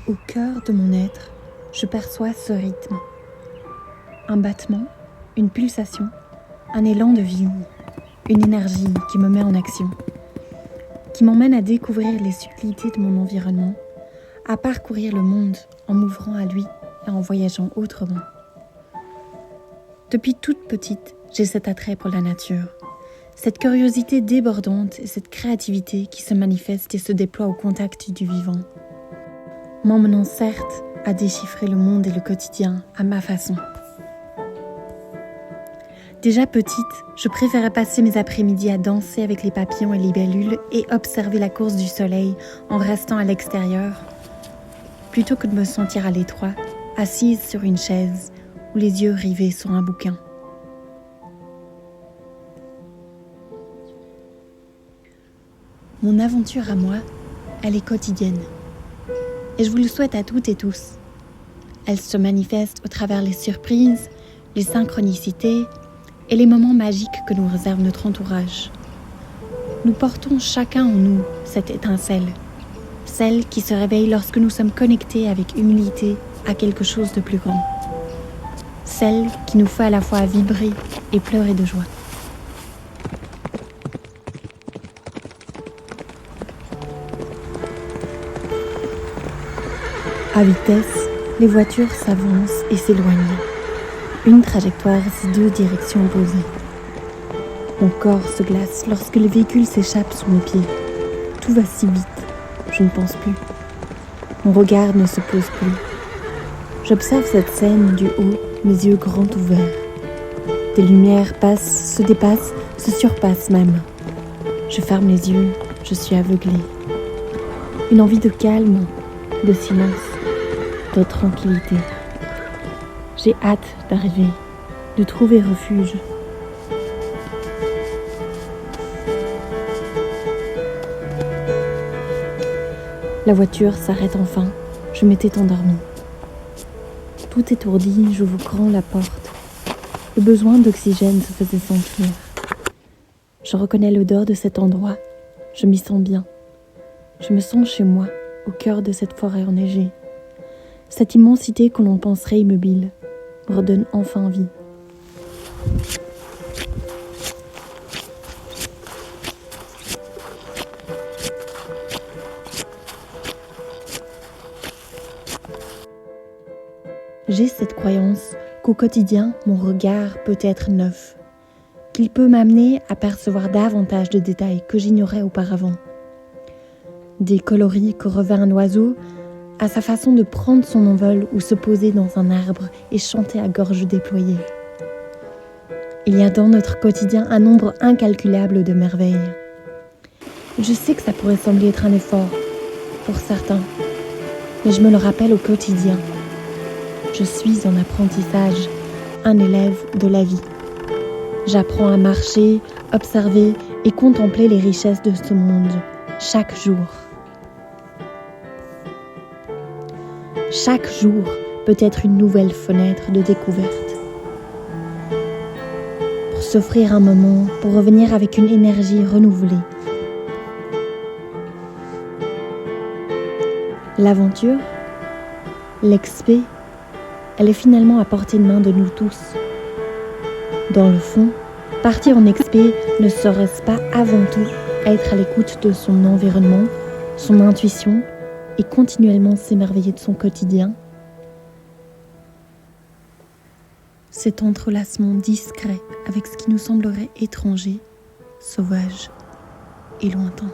Au cœur de mon être, je perçois ce rythme. Un battement, une pulsation, un élan de vie, une énergie qui me met en action, qui m'emmène à découvrir les subtilités de mon environnement, à parcourir le monde en m'ouvrant à lui et en voyageant autrement. Depuis toute petite, j'ai cet attrait pour la nature, cette curiosité débordante et cette créativité qui se manifeste et se déploie au contact du vivant, m'emmenant certes à déchiffrer le monde et le quotidien à ma façon. Déjà petite, je préférais passer mes après-midi à danser avec les papillons et les libellules et observer la course du soleil en restant à l'extérieur, plutôt que de me sentir à l'étroit, assise sur une chaise ou les yeux rivés sur un bouquin. Mon aventure à moi, elle est quotidienne. Et je vous le souhaite à toutes et tous. Elle se manifeste au travers les surprises, les synchronicités et les moments magiques que nous réserve notre entourage. Nous portons chacun en nous cette étincelle, celle qui se réveille lorsque nous sommes connectés avec humilité à quelque chose de plus grand, celle qui nous fait à la fois vibrer et pleurer de joie. À vitesse, les voitures s'avancent et s'éloignent. Une trajectoire, c'est deux directions opposées. Mon corps se glace lorsque le véhicule s'échappe sous mes pieds. Tout va si vite, je ne pense plus. Mon regard ne se pose plus. J'observe cette scène du haut, mes yeux grands ouverts. Des lumières passent, se dépassent, se surpassent même. Je ferme les yeux, je suis aveuglée. Une envie de calme, de silence, de tranquillité. J'ai hâte d'arriver, de trouver refuge. La voiture s'arrête enfin, je m'étais endormie. Tout étourdi, j'ouvre grand la porte. Le besoin d'oxygène se faisait sentir. Je reconnais l'odeur de cet endroit, je m'y sens bien. Je me sens chez moi, au cœur de cette forêt enneigée. Cette immensité que l'on penserait immobile me redonne enfin vie. J'ai cette croyance qu'au quotidien, mon regard peut être neuf, qu'il peut m'amener à percevoir davantage de détails que j'ignorais auparavant. Des coloris que revêt un oiseau, à sa façon de prendre son envol ou se poser dans un arbre et chanter à gorge déployée. Il y a dans notre quotidien un nombre incalculable de merveilles. Je sais que ça pourrait sembler être un effort, pour certains, mais je me le rappelle au quotidien. Je suis en apprentissage, un élève de la vie. J'apprends à marcher, observer et contempler les richesses de ce monde, chaque jour. Chaque jour peut être une nouvelle fenêtre de découverte. Pour s'offrir un moment, pour revenir avec une énergie renouvelée. L'aventure, l'expé, elle est finalement à portée de main de nous tous. Dans le fond, partir en expé ne serait-ce pas avant tout être à l'écoute de son environnement, son intuition, et continuellement s'émerveiller de son quotidien? Cet entrelacement discret avec ce qui nous semblerait étranger, sauvage et lointain.